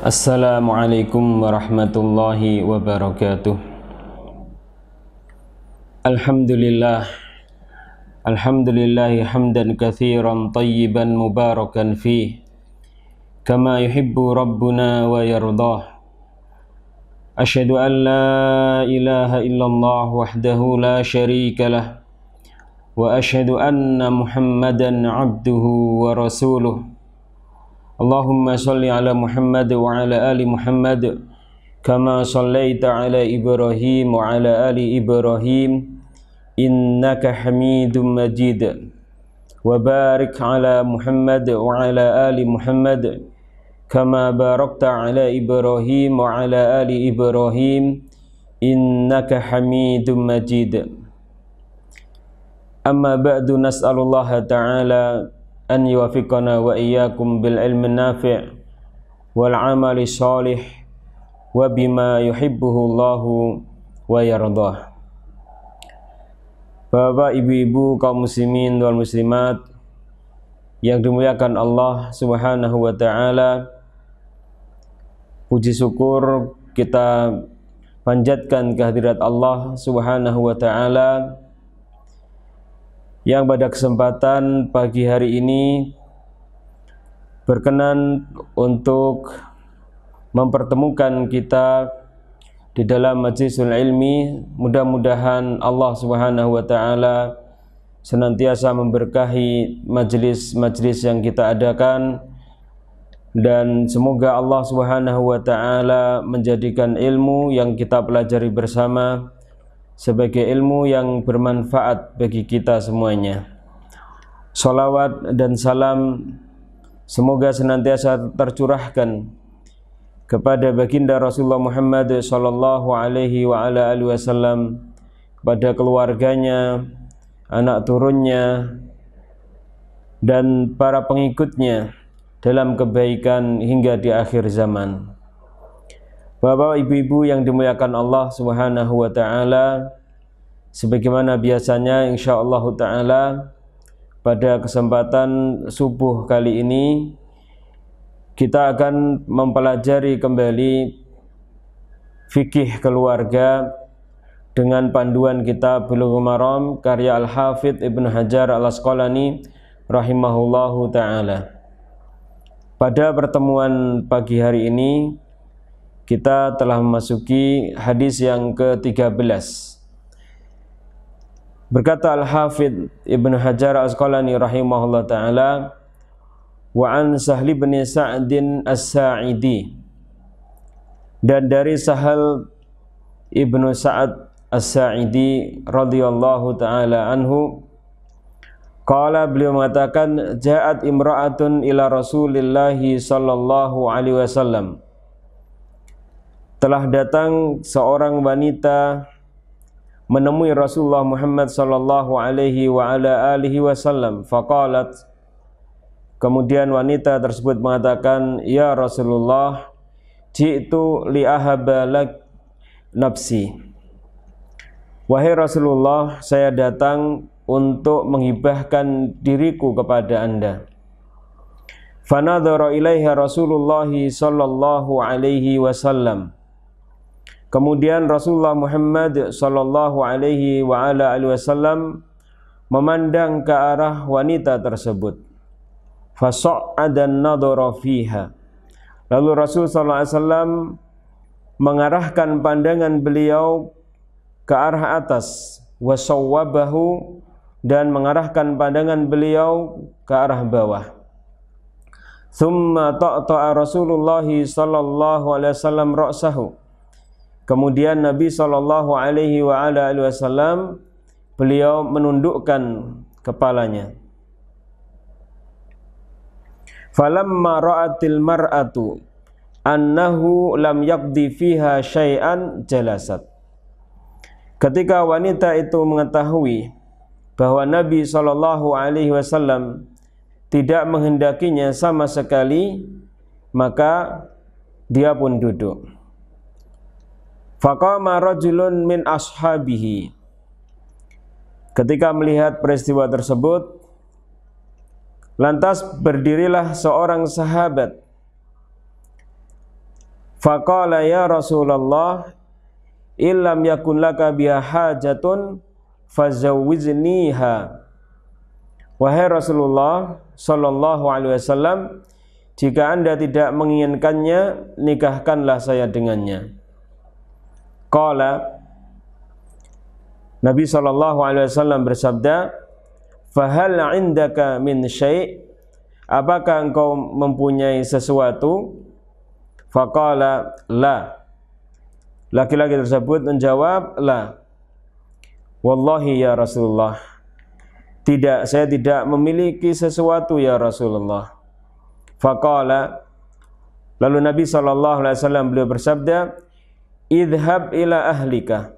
Assalamualaikum warahmatullahi wabarakatuh. Alhamdulillahi hamdan katsiran tayyiban mubarakan fih kama yuhibbu rabbuna wa yardah. Asyhadu an la ilaha illallah wahdahu la syarika lah wa asyhadu anna Muhammadan abduhu wa rasuluh. Allahumma salli ala Muhammad wa ala ali Muhammad kama sallaita ala Ibrahim wa ala ali Ibrahim innaka Hamidum Majid. Wa barik ala Muhammad wa ala ali Muhammad kama barakta ala Ibrahim wa ala ali Ibrahim innaka Hamidum Majid. Amma ba'du, nas'alullaha ta'ala an yuwafiqana wa iyyakum bil ilmi nafi' wal amali shalih wa bima yuhibbuhu Allahu wa yardah. Bapak, ibu-ibu, kaum muslimin wal muslimat yang dimuliakan Allah Subhanahu wa taala, puji syukur kita panjatkan kehadirat Allah Subhanahu wa taala yang pada kesempatan pagi hari ini berkenan untuk mempertemukan kita di dalam majlisul ilmi. Mudah-mudahan Allah Subhanahu wa taala senantiasa memberkahi majlis-majlis yang kita adakan, dan semoga Allah Subhanahu wa taala menjadikan ilmu yang kita pelajari bersama sebagai ilmu yang bermanfaat bagi kita semuanya. Salawat dan salam semoga senantiasa tercurahkan kepada baginda Rasulullah Muhammad sallallahu alaihi wa ala alihi wasallam, kepada keluarganya, anak turunnya, dan para pengikutnya dalam kebaikan hingga di akhir zaman. Bapak, ibu-ibu yang dimuliakan Allah Subhanahu wa taala, sebagaimana biasanya insyaallah taala pada kesempatan subuh kali ini kita akan mempelajari kembali fikih keluarga dengan panduan kitab Bulughul Maram karya Al-Hafidz Ibnu Hajar Al-Asqalani rahimahullahu taala. Pada pertemuan pagi hari ini kita telah memasuki hadis yang ke-13. Berkata Al-Hafidz Ibnu Hajar Al-Asqalani rahimahullah ta'ala, wa an Sahli bin Sa'din As-Sa'idi, dan dari Sahal Ibnu Sa'ad As-Sa'idi radhiyallahu ta'ala anhu, qala, beliau mengatakan, ja'at imra'atun ila Rasulillahi sallallahu alaihi wasallam, telah datang seorang wanita menemui Rasulullah Muhammad sallallahu alaihi wa ala alihi wasallam. Faqalat, kemudian wanita tersebut mengatakan, ya Rasulullah, ji'tu li ahaba lak nafsi, wahai Rasulullah, saya datang untuk menghibahkan diriku kepada Anda. Fanadhara ilaiha Rasulullah sallallahu alaihi wasallam, kemudian Rasulullah Muhammad sallallahu alaihi wa ala alihi wasallam memandang ke arah wanita tersebut. Fasa'adan nadhara fiha, lalu Rasul sallallahu alaihi wasallam mengarahkan pandangan beliau ke arah atas, wasawwabahu, dan mengarahkan pandangan beliau ke arah bawah. Thumma ta'ta'a Rasulullah sallallahu alaihi wasallam ra'sahu, kemudian Nabi sallallahu alaihi wa ala alihi wasallam beliau menundukkan kepalanya. Falamma ra'atil mar'atu annahu lam yaqdi fiha syai'an jalasat, ketika wanita itu mengetahui bahwa Nabi sallallahu alaihi wasallam tidak menghendakinya sama sekali, maka dia pun duduk. Faqama rajulun min ashabihi, ketika melihat peristiwa tersebut, lantas berdirilah seorang sahabat Faqala ya Rasulullah illam yakun laka biha hajatun fazawwijniha. Wahai Rasulullah sallallahu alaihi wasallam, jika Anda tidak menginginkannya, nikahkanlah saya dengannya. Qala, Nabi sallallahu alaihi wasallam bersabda, fahal indaka min syai', apakah engkau mempunyai sesuatu? Faqala la. Laki-laki tersebut menjawab, la. Wallahi ya Rasulullah, tidak, saya tidak memiliki sesuatu ya Rasulullah. Faqala, lalu Nabi SAW beliau bersabda, idhab ila ahlika,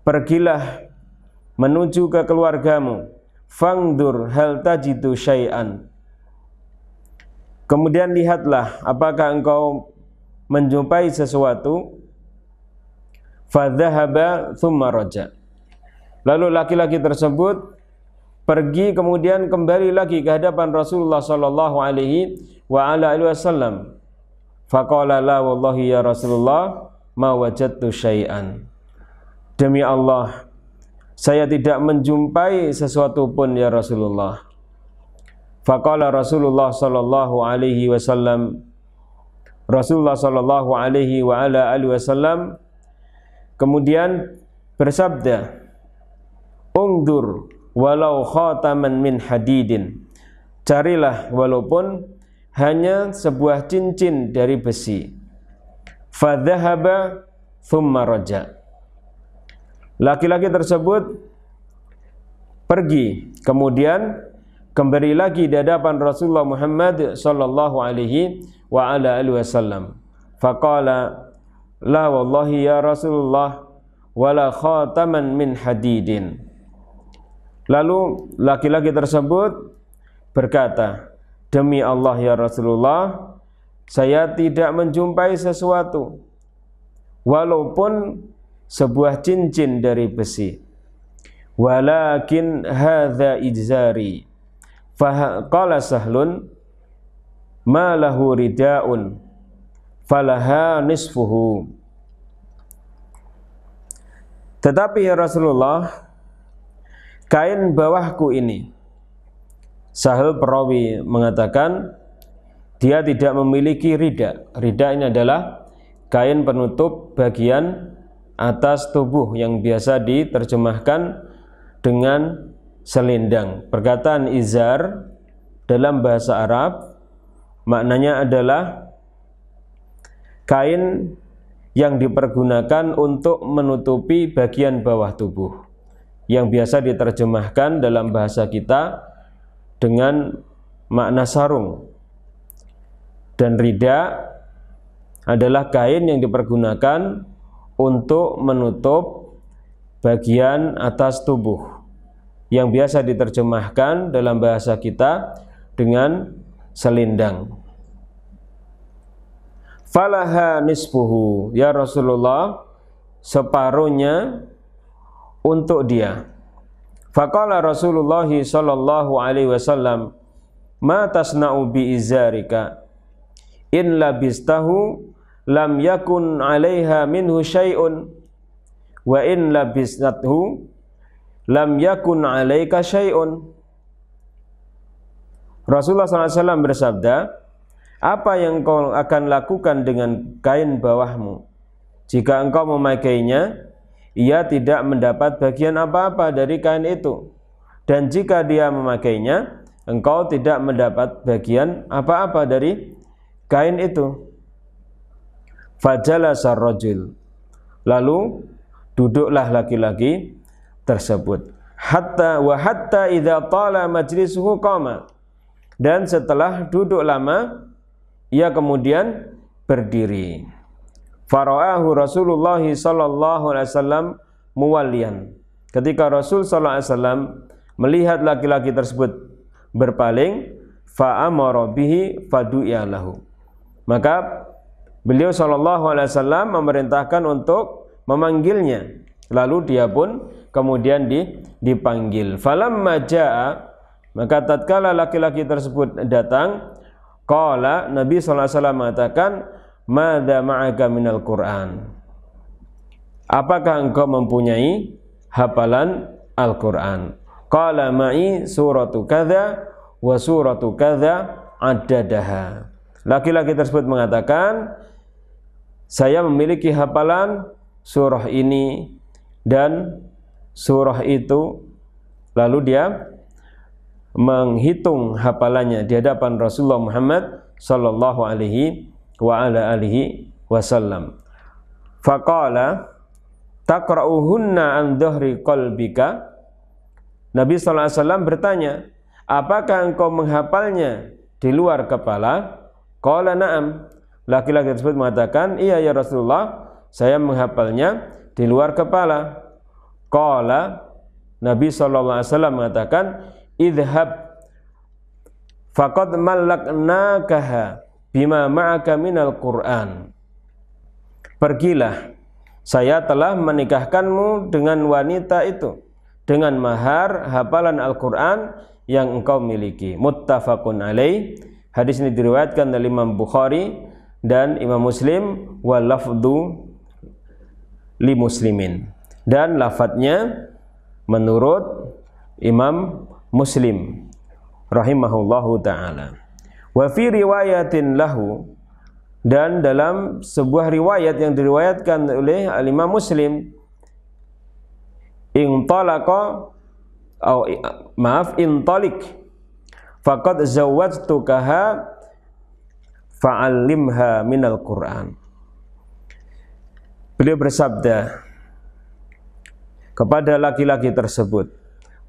pergilah menuju ke keluargamu, fangdur hal tajidu syai'an, kemudian lihatlah apakah engkau menjumpai sesuatu. Fadhahaba thumma raja. Lalu laki-laki tersebut pergi kemudian kembali lagi ke hadapan Rasulullah sallallahu alaihi wasallam. Faqala la wallahi ya Rasulullah ma wajadtu syai'an. Demi Allah, saya tidak menjumpai sesuatu pun ya Rasulullah. Faqala Rasulullah sallallahu alaihi wasallam, Rasulullah sallallahu alaihi wasallam kemudian bersabda, ungdur walau khataman min hadidin, carilah walaupun hanya sebuah cincin dari besi. Fadhahaba thumma raja. Laki-laki tersebut pergi kemudian kembali lagi di hadapan Rasulullah Muhammad sallallahu alaihi wasallam. Faqala la wallahi ya Rasulullah wala khataman min hadidin. Lalu laki-laki tersebut berkata, demi Allah ya Rasulullah, saya tidak menjumpai sesuatu walaupun sebuah cincin dari besi. Walakin hadza ijzari. Faqala Sahlun ma lahu ridaun falaha nisfuhu. Tetapi ya Rasulullah, kain bawahku ini, Sahal perawi mengatakan dia tidak memiliki rida. Rida ini adalah kain penutup bagian atas tubuh yang biasa diterjemahkan dengan selendang. Perkataan izar dalam bahasa Arab maknanya adalah kain yang dipergunakan untuk menutupi bagian bawah tubuh, yang biasa diterjemahkan dalam bahasa kita dengan makna sarung. Dan rida adalah kain yang dipergunakan untuk menutup bagian atas tubuh, yang biasa diterjemahkan dalam bahasa kita dengan selendang. Falaha nisfuhu, ya Rasulullah, separuhnya untuk dia. Faqala Rasulullah sallallahu alaihi wasallam, ma tasna'u bi izarika in labistahu lam yakun 'alaiha minhu syai'un wa in labistathu lam yakun 'alaika syai'un. Rasulullah sallallahu alaihi wasallam bersabda, apa yang kau akan lakukan dengan kain bawahmu? Jika engkau memakainya, ia tidak mendapat bagian apa-apa dari kain itu. Dan jika dia memakainya, engkau tidak mendapat bagian apa-apa dari kain itu. Fajalasa rajul, lalu duduklah laki-laki tersebut. Hatta idza tala majlisuhu qama, dan setelah duduk lama ia kemudian berdiri. Fara'ahu Rasulullah sallallahu alaihi wasallam muwallian. Ketika Rasul sallallahu alaihi wasallam melihat laki-laki tersebut berpaling, fa'amara bihi fadu'iya lahu. Maka beliau sallallahu alaihi wasallam memerintahkan untuk memanggilnya. Lalu dia pun kemudian dipanggil. Falamma jaa, maka tatkala laki-laki tersebut datang, qala, Nabi sallallahu alaihi wasallam mengatakan, madza ma'aka minal Qur'an? Apakah engkau mempunyai hafalan Al-Qur'an? Qala ma'i suratu kadza wa suratu kadza addadaha. Laki-laki tersebut mengatakan, saya memiliki hafalan surah ini dan surah itu. Lalu dia menghitung hafalannya di hadapan Rasulullah Muhammad sallallahu alaihi wa ala alihi wasallam. Faqala taqra'uhunna an dhahri qalbika. Nabi sallallahu alaihi wasallam bertanya, apakah engkau menghafalnya di luar kepala? Qala na'am. Laki-laki tersebut mengatakan, iya ya Rasulullah, saya menghafalnya di luar kepala. Qala, Nabi sallallahu alaihi wasallam mengatakan, idhab faqad mallaknakaha bima ma'aka minal Qur'an. Pergilah, saya telah menikahkanmu dengan wanita itu dengan mahar hafalan Al-Qur'an yang engkau miliki. Muttafaqun alaih. Hadis ini diriwayatkan oleh Imam Bukhari dan Imam Muslim, wal lafdhu li Muslimin. Dan lafadznya menurut Imam Muslim rahimahullahu ta'ala. Wa fi riwayatin lahu, dan dalam sebuah riwayat yang diriwayatkan oleh Imam Muslim, intalik faqad zawwajtukaha fa'allimha minal Qur'an. Beliau bersabda kepada laki-laki tersebut,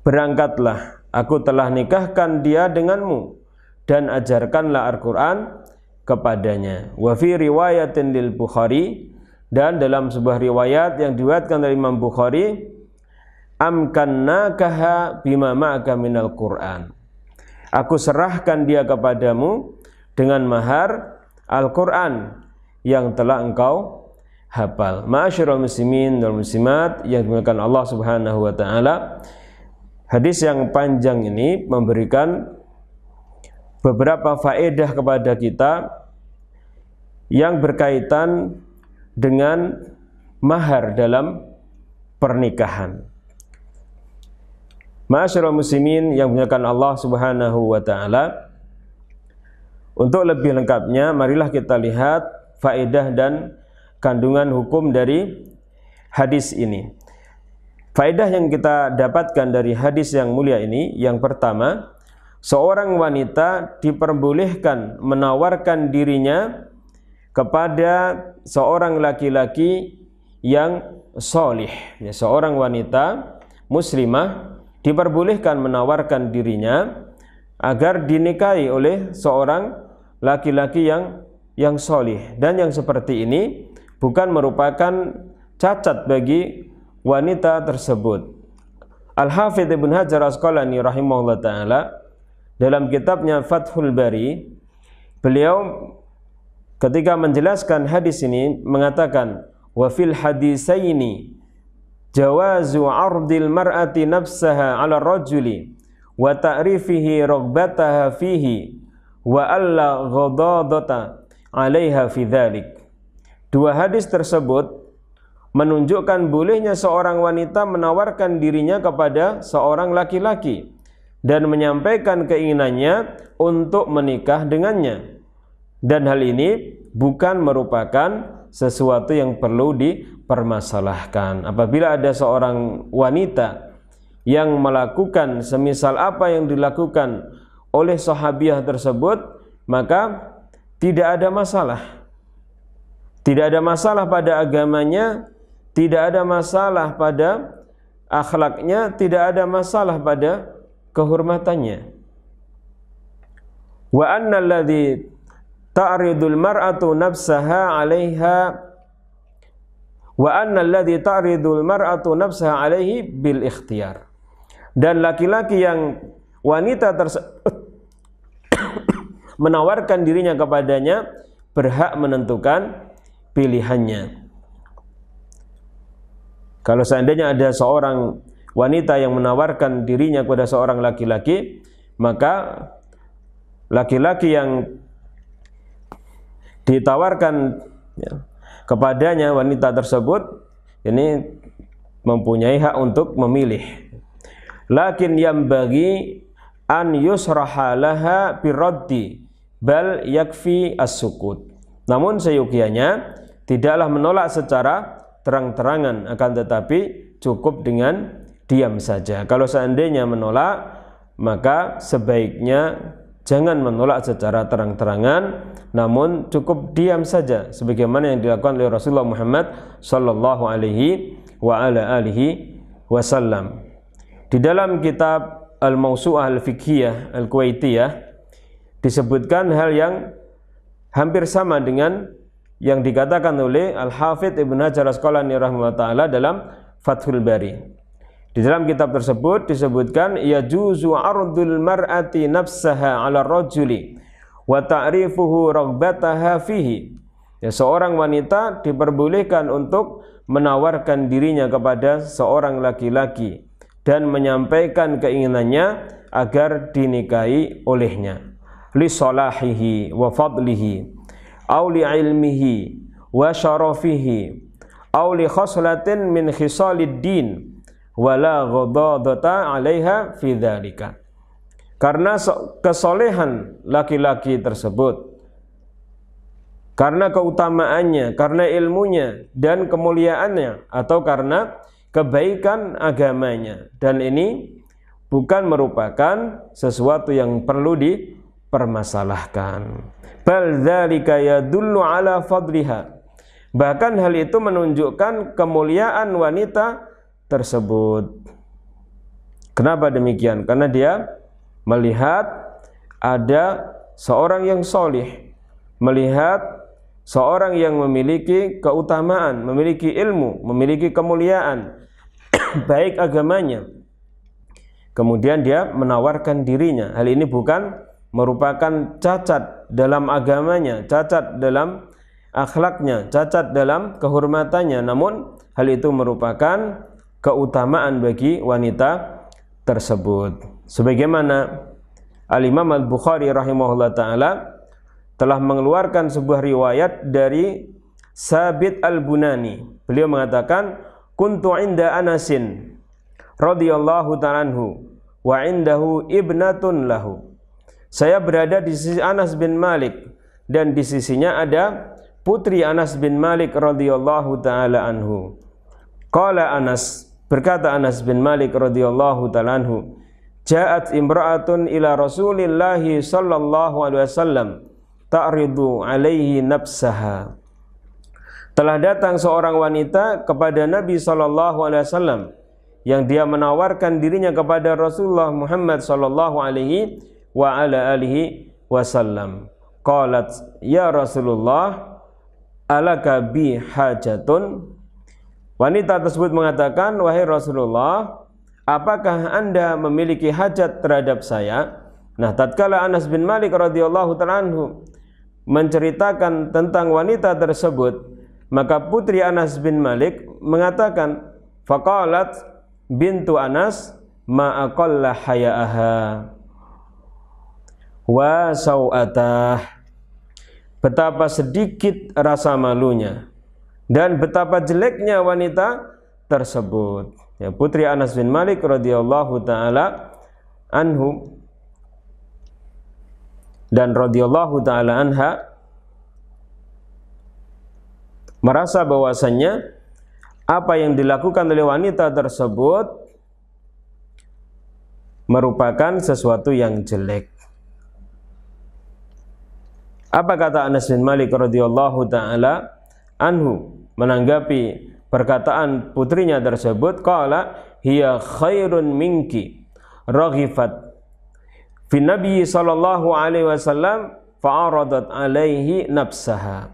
berangkatlah, aku telah nikahkan dia denganmu dan ajarkanlah Al-Qur'an kepadanya. Wa fi riwayatin lil Bukhari, dan dalam sebuah riwayat yang diriwayatkan dari Imam Bukhari, amkannakaha bima ma'aka minal Qur'an. Aku serahkan dia kepadamu dengan mahar Al-Qur'an yang telah engkau hafal. Ma'asyiral muslimin wal muslimat yang dimuliakan Allah Subhanahu wa taala. Hadis yang panjang ini memberikan beberapa faedah kepada kita yang berkaitan dengan mahar dalam pernikahan. Ma'asyiral muslimin yang dimuliakan Allah Subhanahu wa taala, untuk lebih lengkapnya marilah kita lihat faedah dan kandungan hukum dari hadis ini. Faedah yang kita dapatkan dari hadis yang mulia ini, yang pertama, seorang wanita diperbolehkan menawarkan dirinya kepada seorang laki-laki yang solih. Ya, seorang wanita muslimah diperbolehkan menawarkan dirinya agar dinikahi oleh seorang laki-laki yang solih. Dan yang seperti ini bukan merupakan cacat bagi wanita tersebut. Al-Hafidz Ibnu Hajar Asqalani rahimahullah ta'ala dalam kitabnya Fathul Bari, beliau ketika menjelaskan hadis ini mengatakan, wa fil hadisaini jawazu ardil mar'ati nafsaha 'ala rajuli wa ta'rifihi raghbataha fihi wa alla ghadadata 'alaiha fi dzalik. Dua hadis tersebut menunjukkan bolehnya seorang wanita menawarkan dirinya kepada seorang laki-laki dan menyampaikan keinginannya untuk menikah dengannya. Dan hal ini bukan merupakan sesuatu yang perlu dipermasalahkan. Apabila ada seorang wanita yang melakukan semisal apa yang dilakukan oleh sahabiah tersebut, maka tidak ada masalah. Tidak ada masalah pada agamanya, tidak ada masalah pada akhlaknya, tidak ada masalah pada kehormatannya. Wa anna alladhi ta'ridul mar'atu nafsaha 'alaiha wa anna alladhi ta'ridul mar'atu nafsaha 'alaihi bil ikhtiyar. Dan laki-laki yang wanita menawarkan dirinya kepadanya berhak menentukan pilihannya. Kalau seandainya ada seorang wanita yang menawarkan dirinya kepada seorang laki-laki, maka laki-laki ditawarkan kepadanya wanita tersebut ini mempunyai hak untuk memilih. Lakin yang bagi an yusraha laha biraddi bal yakfi as-sukut. Namun seyogianya tidaklah menolak secara terang-terangan, akan tetapi cukup dengan diam saja. Kalau seandainya menolak, maka sebaiknya jangan menolak secara terang-terangan, namun cukup diam saja sebagaimana yang dilakukan oleh Rasulullah Muhammad sallallahu alaihi wa ala alihi wasallam. Di dalam kitab Al-Mawsu'ah Al-Fiqhiyah Al-Kuwaitiyah disebutkan hal yang hampir sama dengan yang dikatakan oleh Al-Hafidh Ibnu Hajar Asqalani rahimahullah ta'ala dalam Fathul Bari. Di dalam kitab tersebut disebutkan yajuzu ardul mar'ati nafsaha 'ala rajuli wa ta'rifuhu raghbataha fihi. Ya, seorang wanita diperbolehkan untuk menawarkan dirinya kepada seorang laki-laki dan menyampaikan keinginannya agar dinikahi olehnya. Li salahihi wa fadlihi aw li ilmihi wa syarafihi aw li khoslatin min khisalid din wala ghadadata 'alaiha fi dzalika. Karena kesolehan laki-laki tersebut, karena keutamaannya, karena ilmunya dan kemuliaannya, atau karena kebaikan agamanya, dan ini bukan merupakan sesuatu yang perlu dipermasalahkan. Bal dzalika yadullu ala fadliha. Bahkan hal itu menunjukkan kemuliaan wanita tersebut. Kenapa demikian? Karena dia melihat ada seorang yang solih, melihat seorang yang memiliki keutamaan, memiliki ilmu, memiliki kemuliaan, baik agamanya. Kemudian dia menawarkan dirinya. Hal ini bukan merupakan cacat dalam agamanya, cacat dalam akhlaknya, cacat dalam kehormatannya, namun hal itu merupakan keutamaan bagi wanita tersebut. Sebagaimana Al-Imam Al-Bukhari rahimahullah ta'ala telah mengeluarkan sebuah riwayat dari Sabit Al-Bunani. Beliau mengatakan, kuntu inda Anasin radhiyallahu ta'ala anhu wa indahu ibnatun lahu. Saya berada di sisi Anas bin Malik dan di sisinya ada putri Anas bin Malik radhiyallahu ta'ala anhu. Qala Anas, berkata Anas bin Malik radhiyallahu ta'ala anhu, ja'at imra'atun ila Rasulillahi sallallahu alaihi wasallam ta'ridu alaihi nafsaha. Telah datang seorang wanita kepada Nabi sallallahu alaihi wasallam yang dia menawarkan dirinya kepada Rasulullah Muhammad sallallahu alaihi wa ala alihi wasallam. Qalat, ya Rasulullah, alaka bi hajatun. Wanita tersebut mengatakan, wahai Rasulullah, apakah Anda memiliki hajat terhadap saya? Nah, tatkala Anas bin Malik radhiyallahu ta'ala anhu menceritakan tentang wanita tersebut, maka putri Anas bin Malik mengatakan, faqalat bintu Anas ma aqalla haya'aha wa sau'atah. Betapa sedikit rasa malunya dan betapa jeleknya wanita tersebut. Ya, putri Anas bin Malik radhiyallahu taala anhu dan radhiyallahu taala anha merasa bahwasannya apa yang dilakukan oleh wanita tersebut merupakan sesuatu yang jelek. Apa kata Anas bin Malik radhiyallahu taala anhu menanggapi perkataan putrinya tersebut? Qala hiya khairun minki raghifat fi Nabi sallallahu alaihi wasallam fa'aradat alaihi nafsaha.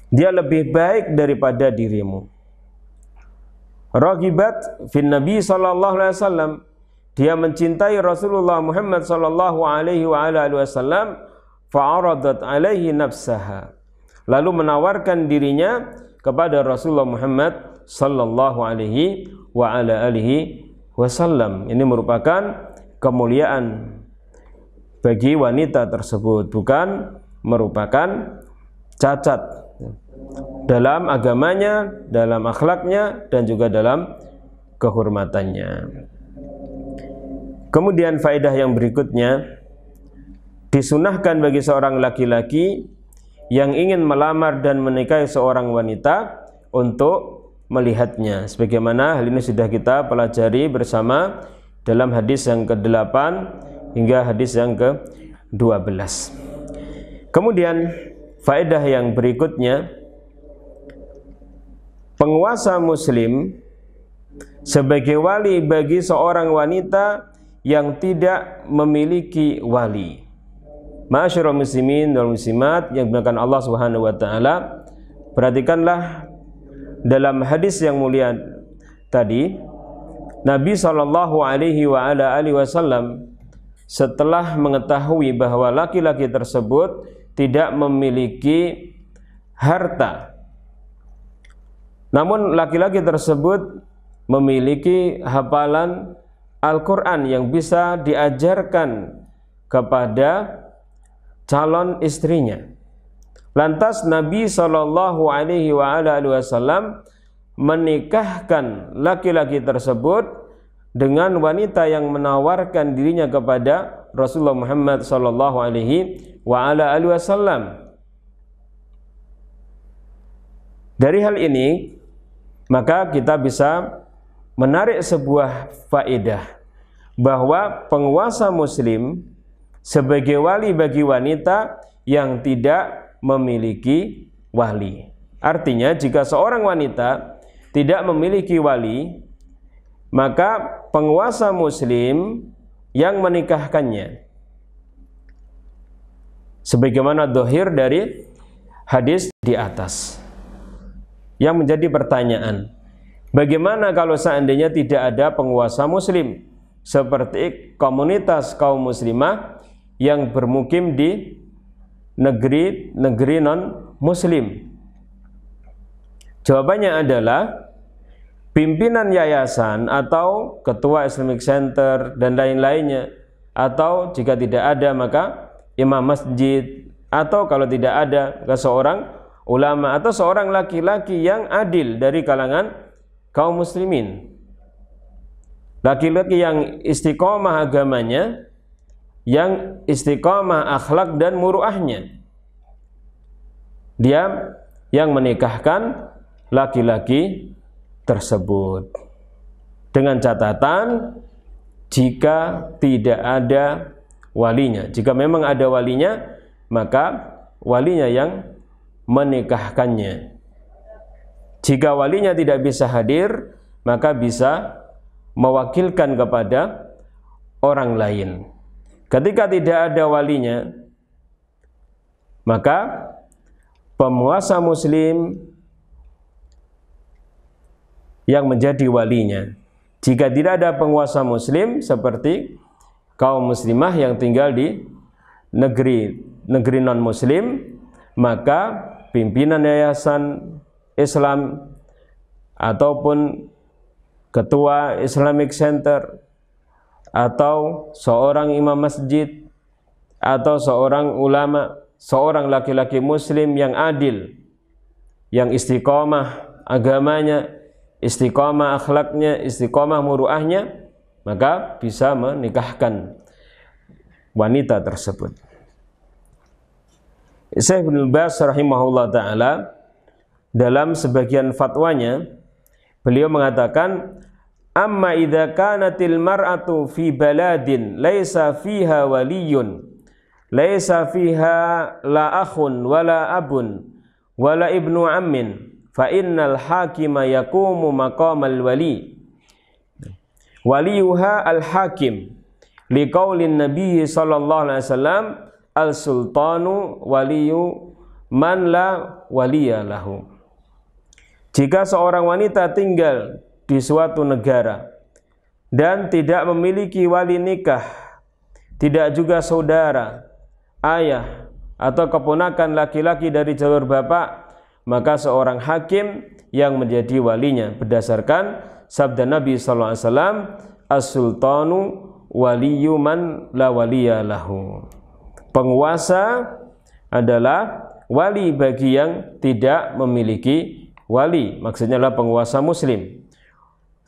Dia lebih baik daripada dirimu. Raghibat fi Nabi sallallahu alaihi wasallam, dia mencintai Rasulullah Muhammad sallallahu alaihi wa alihi wasallam, fa'aradat alaihi nafsaha, lalu menawarkan dirinya kepada Rasulullah Muhammad sallallahu alaihi wa ala alihi wasallam. Ini merupakan kemuliaan bagi wanita tersebut, bukan merupakan cacat dalam agamanya, dalam akhlaknya, dan juga dalam kehormatannya. Kemudian faedah yang berikutnya, disunahkan bagi seorang laki-laki yang ingin melamar dan menikahi seorang wanita untuk melihatnya, sebagaimana hal ini sudah kita pelajari bersama dalam hadis yang ke-8 hingga hadis yang ke-12. Kemudian faedah yang berikutnya, penguasa muslim sebagai wali bagi seorang wanita yang tidak memiliki wali. Ma'asyiral muslimin wal muslimat yang dimuliakan Allah Subhanahu wa taala, perhatikanlah dalam hadis yang mulia tadi, Nabi sallallahu alaihi wasallam setelah mengetahui bahwa laki-laki tersebut tidak memiliki harta, namun laki-laki tersebut memiliki hafalan Al-Quran yang bisa diajarkan kepada calon istrinya. Lantas Nabi sallallahu alaihi wasallam menikahkan laki-laki tersebut dengan wanita yang menawarkan dirinya kepada Rasulullah Muhammad sallallahu alaihi wasallam. Dari hal ini maka kita bisa menarik sebuah faedah bahwa penguasa muslim sebagai wali bagi wanita yang tidak memiliki wali. Artinya jika seorang wanita tidak memiliki wali, maka penguasa muslim yang menikahkannya. Sebagaimana dhahir dari hadis di atas. Yang menjadi pertanyaan, bagaimana kalau seandainya tidak ada penguasa muslim seperti komunitas kaum muslimah yang bermukim di negeri non muslim? Jawabannya adalah pimpinan yayasan atau ketua Islamic Center dan lain-lainnya, atau jika tidak ada maka imam masjid, atau kalau tidak ada seorang ulama atau seorang laki-laki yang adil dari kalangan kaum muslimin, laki-laki yang istiqomah agamanya, yang istiqomah akhlak dan muruahnya, dia yang menikahkan laki-laki tersebut, dengan catatan jika tidak ada walinya. Jika memang ada walinya, maka walinya yang menikahkannya. Jika walinya tidak bisa hadir, maka bisa mewakilkan kepada orang lain. Ketika tidak ada walinya, maka penguasa muslim yang menjadi walinya. Jika tidak ada penguasa muslim seperti kaum muslimah yang tinggal di negeri non muslim, maka pimpinan yayasan Islam ataupun ketua Islamic Center atau seorang imam masjid atau seorang ulama, seorang laki-laki muslim yang adil, yang istiqomah agamanya, istiqomah akhlaknya, istiqomah muruahnya, maka bisa menikahkan wanita tersebut. Syekh Ibnu Baz rahimahullah ta'ala dalam sebagian fatwanya, beliau mengatakan, amma idza kanatil mar'atu fi baladin laisa fiha waliyun, laisa fiha la akhun wala abun wala ibnu ammin, fa innal hakima yaqumu maqamal wali waliyuha al hakim liqaulin nabiy sallallahu alaihi wasallam al sultanu waliyu man la waliya lahu. Jika seorang wanita tinggal di suatu negara dan tidak memiliki wali nikah, tidak juga saudara, ayah atau keponakan laki-laki dari jalur bapak, maka seorang hakim yang menjadi walinya berdasarkan sabda Nabi sallallahu alaihi wasallam, as-sultanu waliyyu man la waliya lahu. Penguasa adalah wali bagi yang tidak memiliki wali, maksudnya adalah penguasa muslim.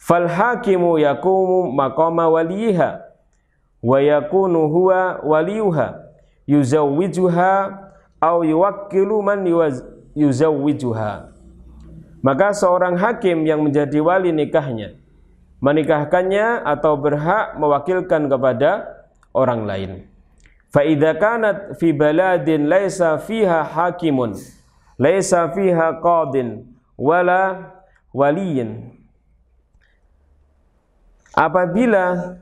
Fal hakimu yaqumu maqama waliha wa yakunu huwa waliyuha yuzawwijuha aw yuwakkilu man yuzawwijuha. Maka seorang hakim yang menjadi wali nikahnya menikahkannya atau berhak mewakilkan kepada orang lain. Fa idza kanat fi baladin laisa fiha hakimun laisa fiha qadin wala waliyin. Apabila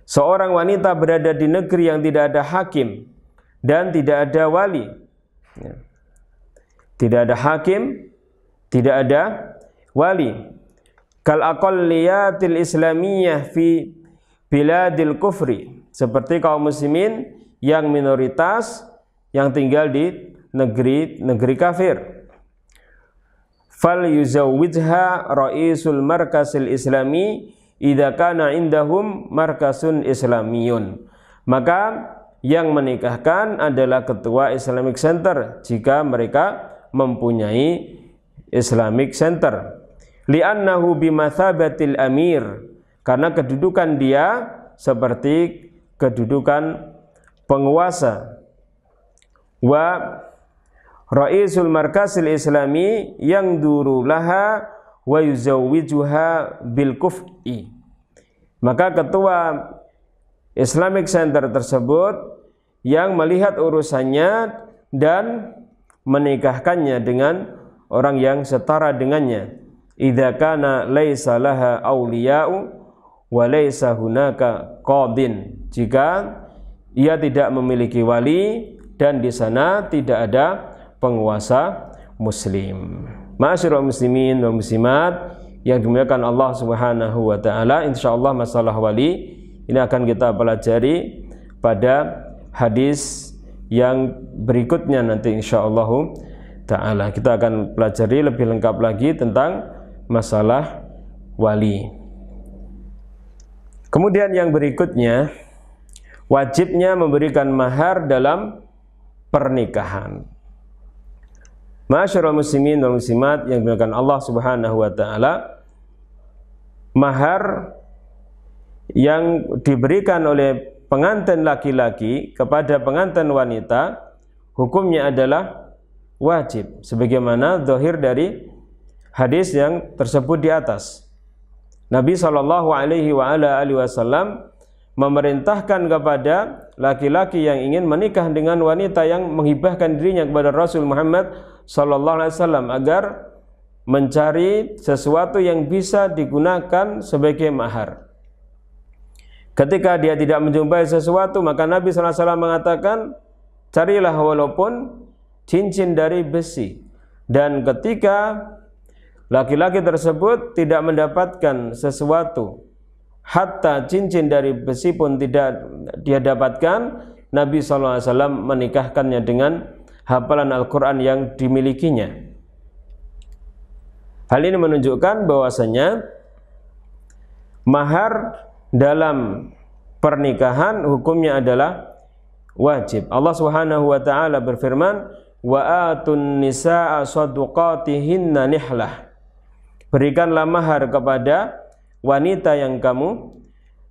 seorang wanita berada di negeri yang tidak ada hakim dan tidak ada wali, tidak ada hakim, tidak ada wali, kal aqalliyatil islamiyah fi biladil kufri, seperti kaum muslimin yang minoritas yang tinggal di negeri kafir. Fal yuzawwijha ra'isul markasil islami idza kana indahum markasun islamiyun. Maka yang menikahkan adalah ketua Islamic Center jika mereka mempunyai Islamic Center. Li'annahu bimathabatil amir, karena kedudukan dia seperti kedudukan penguasa. Wa ra'isul markasil islami yang duru laha wa yuzawwijuha bil kuf'i. Maka ketua Islamic Center tersebut yang melihat urusannya dan menikahkannya dengan orang yang setara dengannya. Idza kana laisa laha awliya'u wa laisa hunaka qadin. Jika ia tidak memiliki wali dan di sana tidak ada penguasa muslim. Ma'asyiral muslimin wal muslimat yang dimuliakan Allah Subhanahu wa taala, insyaallah masalah wali ini akan kita pelajari pada hadis yang berikutnya nanti insyaallah taala. Kita akan pelajari lebih lengkap lagi tentang masalah wali. Kemudian yang berikutnya, wajibnya memberikan mahar dalam pernikahan. Ma'asyiral muslimin wal muslimat yang dimuliakan Allah Subhanahu wa taala, mahar yang diberikan oleh pengantin laki-laki kepada pengantin wanita hukumnya adalah wajib, sebagaimana zahir dari hadis yang tersebut di atas. Nabi sallallahu alaihi wasallam memerintahkan kepada laki-laki yang ingin menikah dengan wanita yang menghibahkan dirinya kepada Rasul Muhammad sallallahu alaihi wasallam agar mencari sesuatu yang bisa digunakan sebagai mahar. Ketika dia tidak menjumpai sesuatu, maka Nabi sallallahu alaihi wasallam mengatakan, carilah walaupun cincin dari besi. Dan ketika laki-laki tersebut tidak mendapatkan sesuatu, hatta cincin dari besi pun tidak dia dapatkan, Nabi SAW menikahkannya dengan hafalan Al-Quran yang dimilikinya. Hal ini menunjukkan bahwasanya mahar dalam pernikahan hukumnya adalah wajib. Allah Subhanahu wa taala berfirman, wa atun nisaa sadaqatihinna nihlah. Berikanlah mahar kepada wanita yang kamu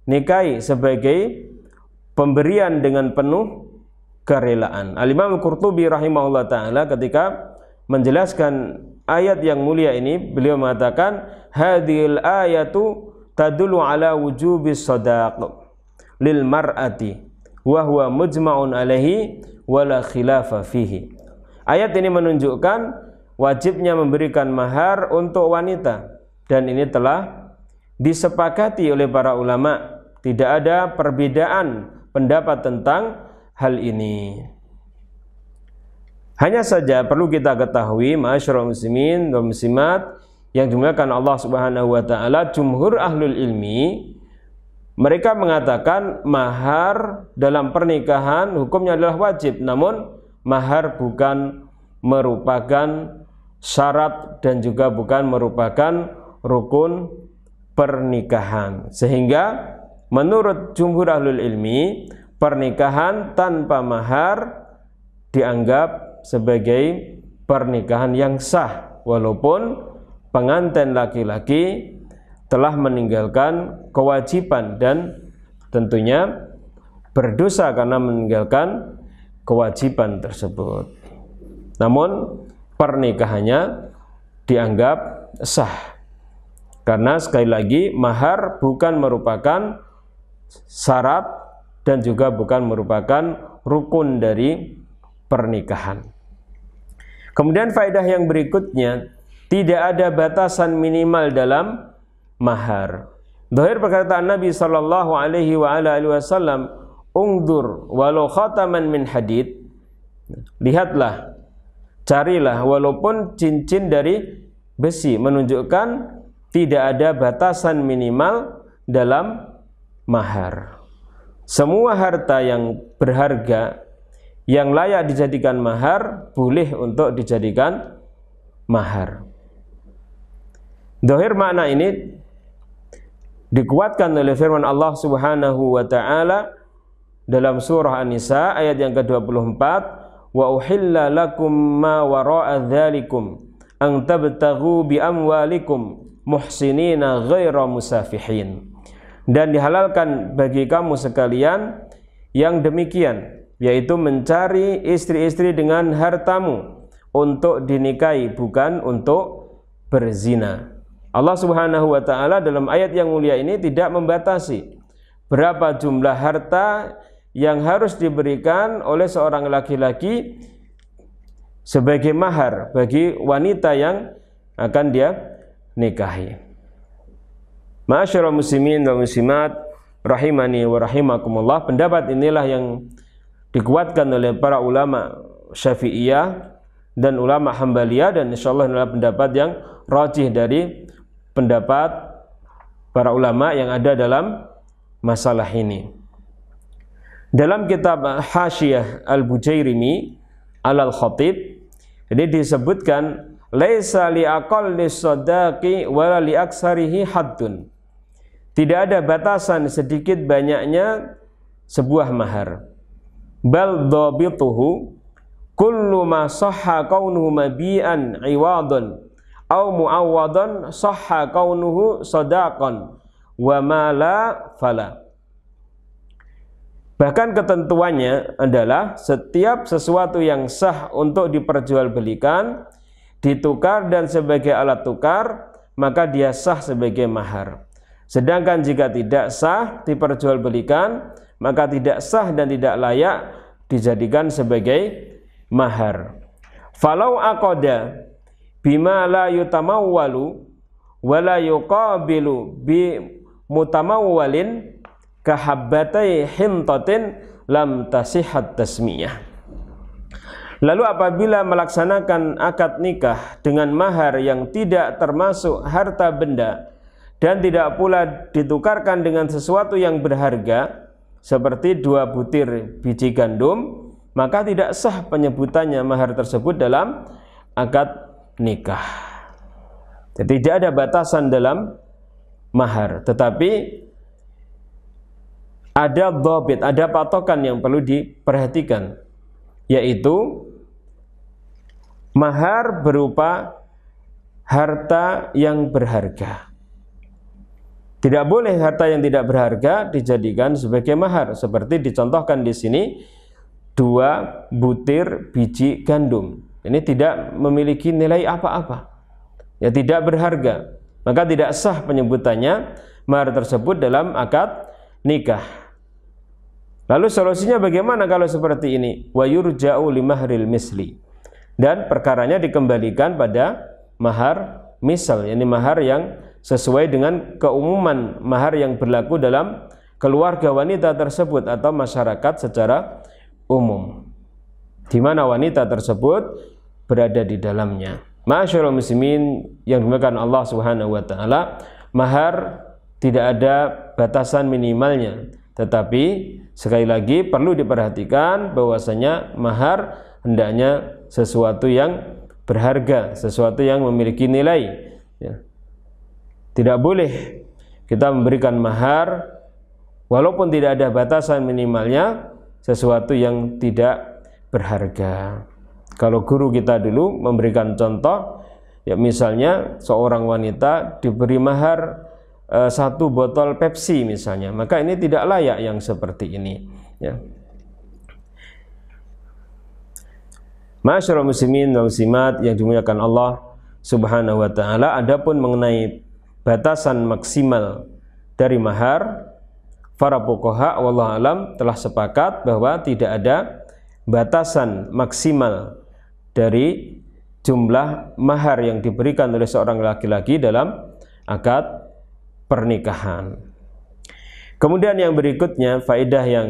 nikahi sebagai pemberian dengan penuh kerelaan. Al-Imam Qurtubi rahimahullah ta'ala ketika menjelaskan ayat yang mulia ini, beliau mengatakan, hadhil ayatu tadullu ala wujubis sadaq lil mar'ati wa huwa mujma'un alaihi wala khilafa fihi. Ayat ini menunjukkan wajibnya memberikan mahar untuk wanita, dan ini telah disepakati oleh para ulama. Tidak ada perbedaan pendapat tentang hal ini. Hanya saja perlu kita ketahui, ma'asyiral muslimin wal muslimat yang dimuliakan Allah Subhanahu wa taala, jumhur ahlul ilmi mereka mengatakan mahar dalam pernikahan hukumnya adalah wajib, namun mahar bukan merupakan syarat dan juga bukan merupakan rukun pernikahan. Sehingga menurut jumhur ahlul ilmi, pernikahan tanpa mahar dianggap sebagai pernikahan yang sah walaupun pengantin laki-laki telah meninggalkan kewajiban dan tentunya berdosa karena meninggalkan kewajiban tersebut. Namun pernikahannya dianggap sah karena sekali lagi mahar bukan merupakan syarat dan juga bukan merupakan rukun dari pernikahan. Kemudian faedah yang berikutnya, tidak ada batasan minimal dalam mahar. Zahir perkataan Nabi sallallahu alaihi wasallam, "Ungdur walau khataman min hadid." Lihatlah, carilah walaupun cincin dari besi, menunjukkan tidak ada batasan minimal dalam mahar. Semua harta yang berharga yang layak dijadikan mahar boleh untuk dijadikan mahar. Zahir makna ini dikuatkan oleh firman Allah Subhanahu wa taala dalam surah An-Nisa ayat yang ke-24, wa uhilla lakum ma wara'a dzalikum an tabtaghu bi amwalikum muhsinina ghaira musafihin. Dan dihalalkan bagi kamu sekalian yang demikian, yaitu mencari istri-istri dengan hartamu untuk dinikahi, bukan untuk berzina. Allah Subhanahu wa taala dalam ayat yang mulia ini tidak membatasi berapa jumlah harta yang harus diberikan oleh seorang laki-laki sebagai mahar bagi wanita yang akan dia nikahi. Ma'asyiral muslimin wal muslimat rahimani wa rahimakumullah, pendapat inilah yang dikuatkan oleh para ulama Syafi'iyah dan ulama Hambaliyah, dan insyaallah adalah pendapat yang rajih dari pendapat para ulama yang ada dalam masalah ini. Dalam kitab Hasyiyah Al-Bujairimi Al-Khatib ini disebutkan, laisa li aqalli sadaqi wala li aksarihi haddun. Tidak ada batasan sedikit banyaknya sebuah mahar. Bal dhabituhu kullu ma sahha kaunuhu mabi'an iwadun au muawwadan sahha kaunuhu sadaqan wa ma la fala. Bahkan ketentuannya adalah setiap sesuatu yang sah untuk diperjualbelikan, ditukar dan sebagai alat tukar, maka dia sah sebagai mahar. Sedangkan jika tidak sah diperjualbelikan, maka tidak sah dan tidak layak dijadikan sebagai mahar. Falau aqada bima la yutamawwalu wa la yuqabilu bi mutamawwalin kahabbatai hintatin lam tasihhat tasmiyah. Lalu apabila melaksanakan akad nikah dengan mahar yang tidak termasuk harta benda dan tidak pula ditukarkan dengan sesuatu yang berharga seperti 2 butir biji gandum, maka tidak sah penyebutannya mahar tersebut dalam akad nikah. Jadi tidak ada batasan dalam mahar, tetapi ada dhabit, ada patokan yang perlu diperhatikan, yaitu mahar berupa harta yang berharga. Tidak boleh harta yang tidak berharga dijadikan sebagai mahar, seperti dicontohkan di sini 2 butir biji gandum. Ini tidak memiliki nilai apa-apa, ya tidak berharga, maka tidak sah penyebutannya mahar tersebut dalam akad nikah. Lalu solusinya bagaimana kalau seperti ini? Wa yurja'u limahril misli. Dan perkaranya dikembalikan pada mahar misal, yakni mahar yang sesuai dengan keumuman mahar yang berlaku dalam keluarga wanita tersebut atau masyarakat secara umum, di mana wanita tersebut berada di dalamnya. Ma'asyiral muslimin yang dimuliakan Allah Subhanahu wa taala, mahar tidak ada batasan minimalnya, tetapi sekali lagi perlu diperhatikan bahwasanya mahar hendaknya sesuatu yang berharga, sesuatu yang memiliki nilai, ya. Tidak boleh kita memberikan mahar walaupun tidak ada batasan minimalnya sesuatu yang tidak berharga. Kalau guru kita dulu memberikan contoh, ya misalnya seorang wanita diberi mahar 1 botol Pepsi misalnya, maka ini tidak layak yang seperti ini, ya. Ma'asyiral muslimin wal muslimat yang dimuliakan Allah Subhanahu wa taala, adapun mengenai batasan maksimal dari mahar, para fuqaha wallahu alam telah sepakat bahwa tidak ada batasan maksimal dari jumlah mahar yang diberikan oleh seorang laki-laki dalam akad pernikahan. Kemudian yang berikutnya, faedah yang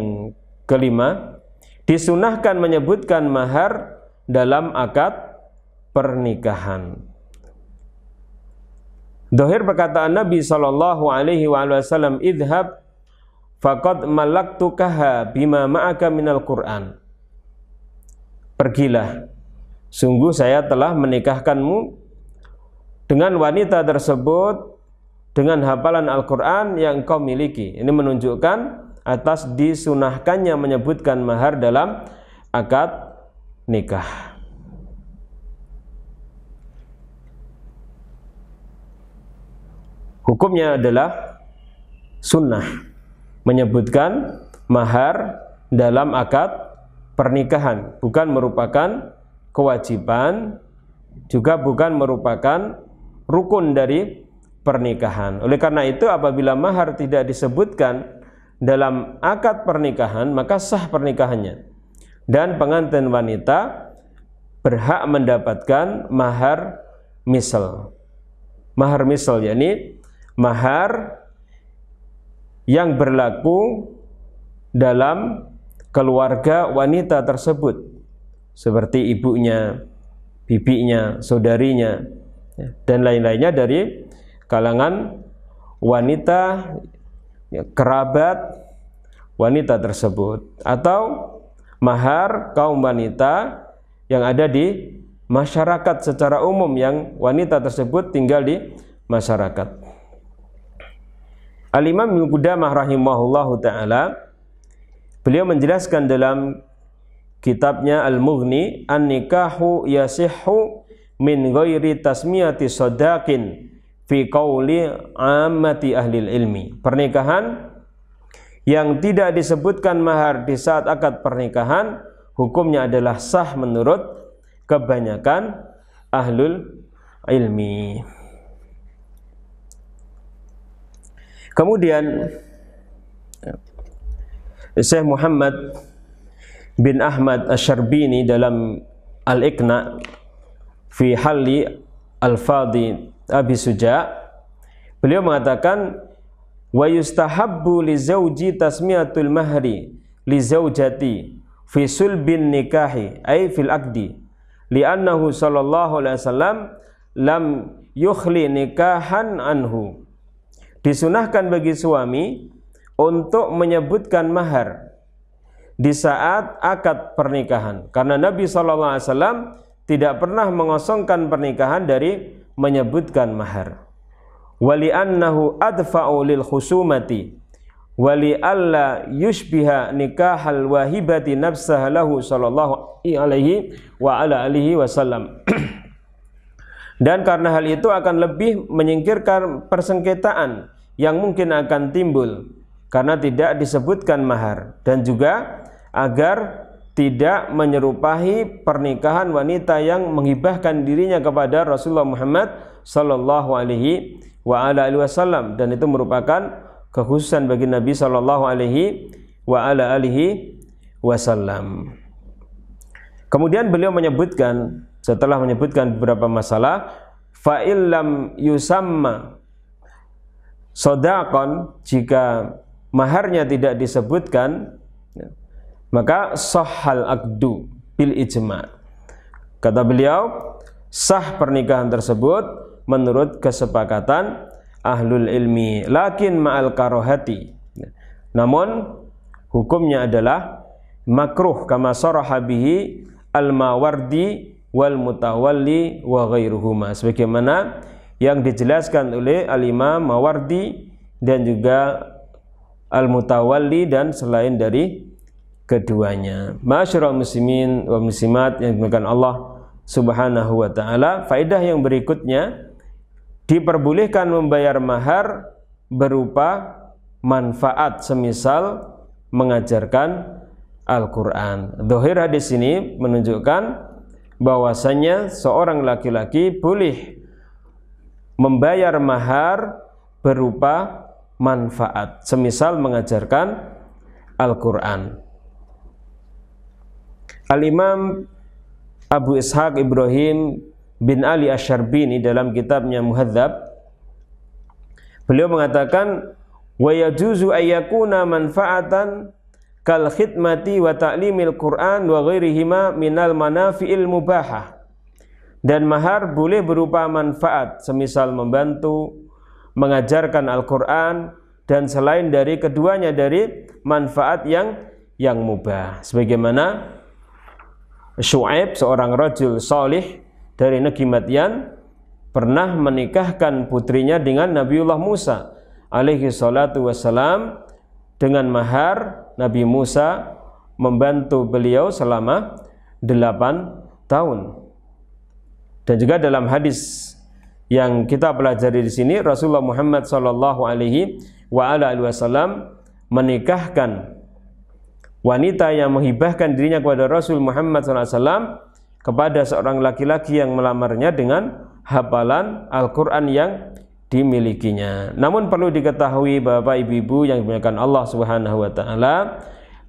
kelima, disunahkan menyebutkan mahar dalam akad pernikahan. Dohir perkataan Nabi sallallahu alaihi wasallam, idhab faqad malaktukaha bima ma'aka minal Qur'an. Pergilah, sungguh saya telah menikahkanmu dengan wanita tersebut dengan hafalan Al-Quran yang kau miliki. Ini menunjukkan atas disunahkannya menyebutkan mahar dalam akad nikah. Hukumnya adalah sunnah menyebutkan mahar dalam akad pernikahan, bukan merupakan kewajiban, juga bukan merupakan rukun dari pernikahan. Oleh karena itu, apabila mahar tidak disebutkan dalam akad pernikahan, maka sah pernikahannya, dan pengantin wanita berhak mendapatkan mahar misal. Mahar misal yakni mahar yang berlaku dalam keluarga wanita tersebut, seperti ibunya, bibinya, saudarinya, dan lain-lainnya dari kalangan wanita, kerabat wanita tersebut, atau mahar kaum wanita yang ada di masyarakat secara umum, yang wanita tersebut tinggal di masyarakat. Al-Imam Ibnu Qudamah rahimahullahu ta'ala, beliau menjelaskan dalam kitabnya Al-Mughni, an-nikahu yasihhu min ghairi tasmiyati sadaqin fi qauli ammati ahli ilmi. Pernikahan yang tidak disebutkan mahar di saat akad pernikahan, hukumnya adalah sah menurut kebanyakan ahlul ilmi. Kemudian Syekh Muhammad bin Ahmad Asy-Syarbini dalam Al-Iqna fi Halli Al-Fadhi Abi Suja, beliau mengatakan, wa yustahabbu li zawji tasmiyatul mahri li zawjati fi sulbin nikahi ay fil aqdi li'annahu sallallahu alaihi wasallam lam yukhli nikahan anhu. Disunahkan bagi suami untuk menyebutkan mahar di saat akad pernikahan, karena Nabi SAW tidak pernah mengosongkan pernikahan dari menyebutkan mahar. Wali annahu adfa'u lil khusumati wali alla yushbiha nikahal wahibati nafsaha lahu sallallahu alaihi wa ala alihi wasallam. Dan karena hal itu akan lebih menyingkirkan persengketaan yang mungkin akan timbul karena tidak disebutkan mahar, dan juga agar tidak menyerupai pernikahan wanita yang menghibahkan dirinya kepada Rasulullah Muhammad sallallahu alaihi wa ala alihi wasallam, dan itu merupakan kekhususan bagi Nabi sallallahu alaihi wa ala alihi wasallam. Kemudian beliau menyebutkan, setelah menyebutkan beberapa masalah, fa illam yusamma sodakon, jika maharnya tidak disebutkan, maka sahhal aqdu bil ijma'. Kata beliau, sah pernikahan tersebut menurut kesepakatan ahlul ilmi, lakin ma'al karohati, namun hukumnya adalah makruh, kama saraha bihi al-Mawardi wal Mutawalli wa ghairuhuma, sebagaimana yang dijelaskan oleh Al-Imam Mawardi dan juga Al-Mutawalli dan selain dari keduanya. Ma'asyiral muslimin wa muslimat yang dimuliakan Allah Subhanahu wa taala, faedah yang berikutnya, diperbolehkan membayar mahar berupa manfaat semisal mengajarkan Al-Qur'an. Zahir hadis ini menunjukkan bahwasanya seorang laki-laki boleh membayar mahar berupa manfaat semisal mengajarkan Al-Qur'an. Al-Imam Abu Ishaq Ibrahim bin Ali Asy-Syarbini dalam kitabnya Muhadzab, beliau mengatakan wa yajuzu ayyakuna manfaatan kal khidmati wa ta'limil Qur'an wa ghairihima minal manafi'il mubahah. Dan mahar boleh berupa manfaat semisal membantu mengajarkan Al-Qur'an dan selain dari keduanya dari manfaat yang mubah. Sebagaimana Syu'aib, seorang rajul salih dari negeri Madyan, pernah menikahkan putrinya dengan Nabiullah Musa alaihi salatu wassalam. Dengan mahar, Nabi Musa membantu beliau selama 8 tahun. Dan juga dalam hadis yang kita pelajari di sini, Rasulullah Muhammad sallallahu alaihi wasallam menikahkan wanita yang menghibahkan dirinya kepada Rasul Muhammad sallallahu alaihi wasallam kepada seorang laki-laki yang melamarnya dengan hafalan Al-Qur'an yang dimilikinya. Namun perlu diketahui Bapak Ibu yang dimuliakan Allah Subhanahu wa taala,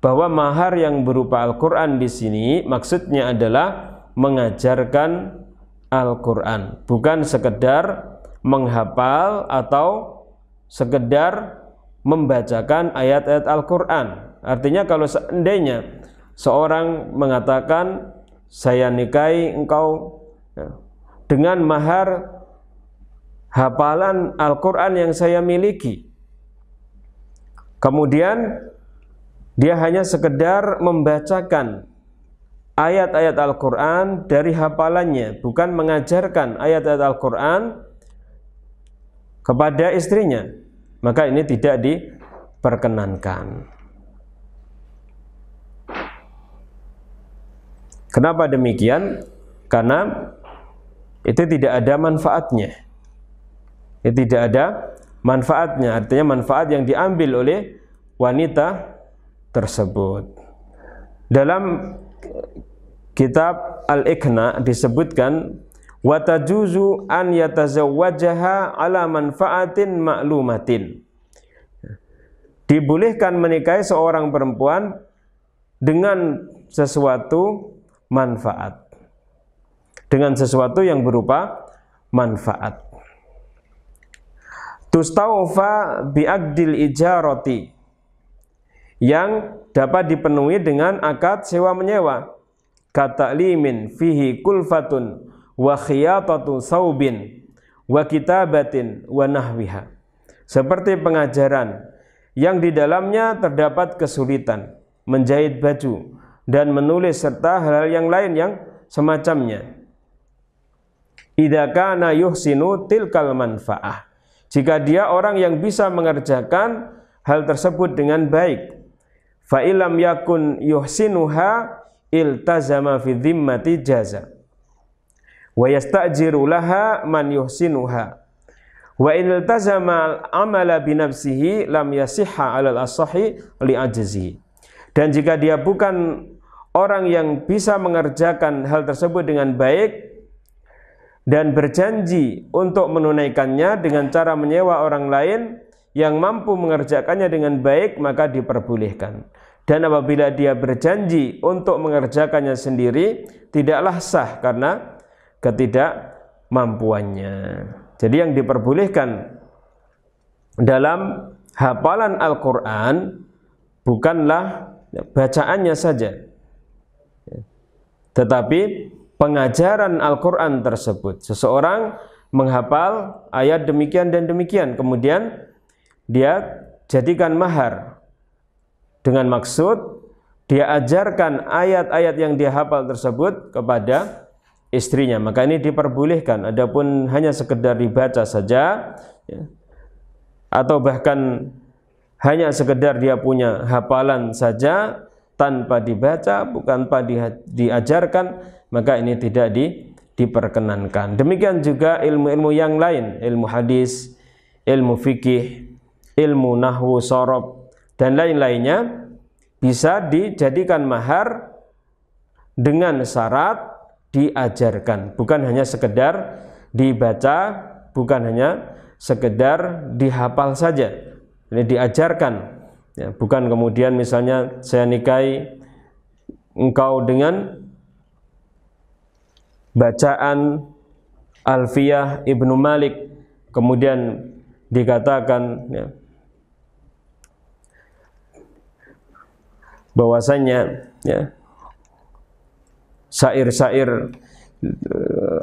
bahwa mahar yang berupa Al-Qur'an di sini maksudnya adalah mengajarkan Al-Qur'an, bukan sekedar menghafal atau sekedar membacakan ayat-ayat Al-Qur'an. Artinya kalau seandainya seorang mengatakan saya nikahi engkau dengan mahar hafalan Al-Qur'an yang saya miliki, kemudian dia hanya sekedar membacakan ayat-ayat Al-Qur'an dari hafalannya, bukan mengajarkan ayat-ayat Al-Qur'an kepada istrinya, maka ini tidak diperkenankan. Kenapa demikian? Karena itu tidak ada manfaatnya. Itu tidak ada manfaatnya, artinya manfaat yang diambil oleh wanita tersebut. Dalam kitab Al-Iqna disebutkan wa tajuzu an yatazawwajaha ala manfaatin ma'lumatin. Dibolehkan menikahi seorang perempuan dengan sesuatu manfaat, dengan sesuatu yang berupa manfaat. Tustaufa bi'aqdil ijarati, yang dapat dipenuhi dengan akad sewa menyewa, kata'limin fihi kulfatun wa khiyatatu saubin wa kitabatin wa nahwiha, seperti pengajaran yang di dalamnya terdapat kesulitan menjahit baju dan menulis serta hal-hal yang lain yang semacamnya. Idza kana yuhsinu tilkal manfaah, jika dia orang yang bisa mengerjakan hal tersebut dengan baik. Fa illam yakun yuhsinuha iltazama fi dhimmati jaza wa yastajiru laha man yuhsinuha wa iltazama amala bi nafsihi lam yasihha 'alal asahi li ajzihi. Dan jika dia bukan orang yang bisa mengerjakan hal tersebut dengan baik dan berjanji untuk menunaikannya dengan cara menyewa orang lain yang mampu mengerjakannya dengan baik, maka diperbolehkan. Dan apabila dia berjanji untuk mengerjakannya sendiri, tidaklah sah karena ketidakmampuannya. Jadi yang diperbolehkan dalam hafalan Al-Qur'an bukanlah bacaannya saja, tetapi pengajaran Al-Qur'an tersebut. Seseorang menghafal ayat demikian dan demikian, kemudian dia jadikan mahar dengan maksud dia ajarkan ayat-ayat yang dia hafal tersebut kepada istrinya, maka ini diperbolehkan. Adapun hanya sekedar dibaca saja, ya, atau bahkan hanya sekedar dia punya hafalan saja, tanpa dibaca, bukan tanpa diajarkan, maka ini tidak diperkenankan. Demikian juga ilmu-ilmu yang lain, ilmu hadis, ilmu fikih, ilmu nahwu, shorob, dan lain-lainnya bisa dijadikan mahar dengan syarat diajarkan, bukan hanya sekedar dibaca, bukan hanya sekedar dihafal saja. Ini diajarkan, ya, bukan kemudian misalnya saya nikahi engkau dengan bacaan Alfiyah Ibnu Malik, kemudian dikatakan, ya, bahwasanya, ya, syair-syair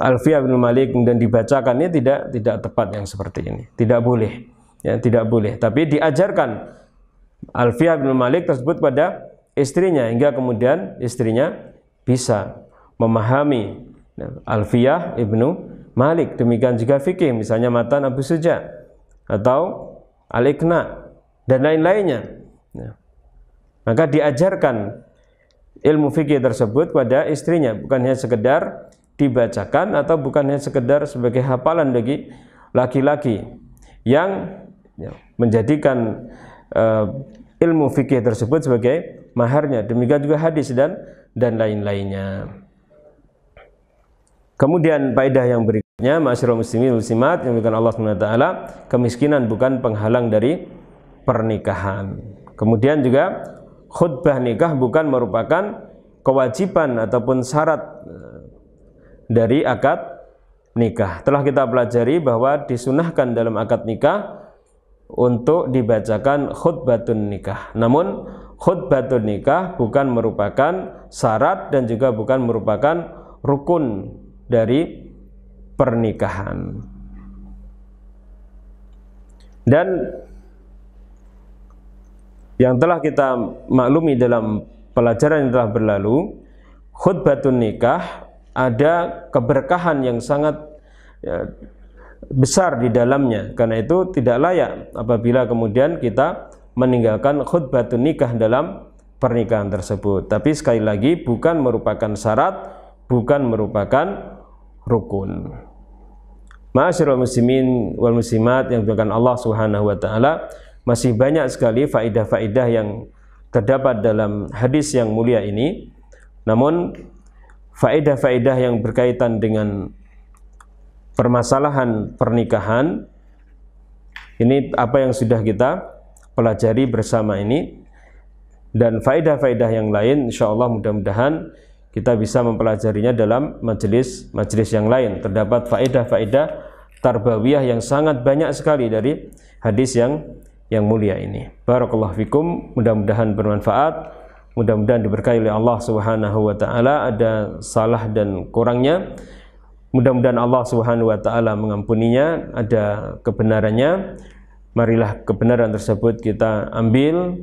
Alfiyah Ibnu Malik dan dibacakan, ini tidak tepat yang seperti ini. Tidak boleh, ya, tidak boleh. Tapi diajarkan Alfiyah Ibnu Malik tersebut pada istrinya, hingga kemudian istrinya bisa memahami, ya, Alfiyah Ibnu Malik. Demikian juga fikih, misalnya Matan Abu Suja atau Al-Iqna dan lain-lainnya, ya. Maka diajarkan ilmu fikih tersebut pada istrinya, bukan hanya sekedar dibacakan atau bukan hanya sekedar sebagai hafalan bagi laki-laki yang, ya, menjadikan ilmu fikih tersebut sebagai maharnya. Demikian juga hadis dan lain-lainnya. Kemudian faedah yang berikutnya, ma'asyiral muslimin muslimat yang dimuliakan Allah Subhanahu wa taala, kemiskinan bukan penghalang dari pernikahan. Kemudian juga khutbah nikah bukan merupakan kewajiban ataupun syarat dari akad nikah. Telah kita pelajari bahwa disunahkan dalam akad nikah untuk dibacakan khutbatun nikah. Namun khutbatun nikah bukan merupakan syarat dan juga bukan merupakan rukun dari pernikahan. Dan yang telah kita maklumi dalam pelajaran yang telah berlalu, khutbatun nikah ada keberkahan yang sangat, ya, besar di dalamnya. Karena itu tidak layak apabila kemudian kita meninggalkan khutbatun nikah dalam pernikahan tersebut. Tapi sekali lagi bukan merupakan syarat, bukan merupakan rukun. Ma'asyiral muslimin wal muslimat yang dimuliakan Allah Subhanahu wa taala, masih banyak sekali faedah-faedah yang terdapat dalam hadis yang mulia ini. Namun faedah-faedah yang berkaitan dengan permasalahan pernikahan ini apa yang sudah kita pelajari bersama ini, dan faedah-faedah yang lain insyaallah mudah-mudahan kita bisa mempelajarinya dalam majelis yang lain. Terdapat faedah-faedah tarbawiyah yang sangat banyak sekali dari hadis yang mulia ini. Barakallahu fikum, mudah-mudahan bermanfaat, mudah-mudahan diberkahi oleh Allah Subhanahu wa taala. Ada salah dan kurangnya, mudah-mudahan Allah Subhanahu wa taala mengampuninya. Ada kebenarannya, marilah kebenaran tersebut kita ambil,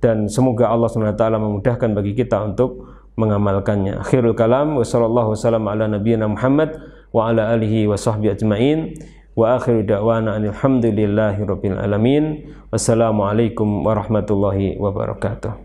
dan semoga Allah Subhanahu wa taala memudahkan bagi kita untuk mengamalkannya. Akhirul kalam, wa sallallahu wasallam ala nabiyyina Muhammad wa ala alihi wa sahbihi ajmain. Wa akhiru da'wana alhamdulillahi rabbil alamin. Wassalamualaikum warahmatullahi wabarakatuh.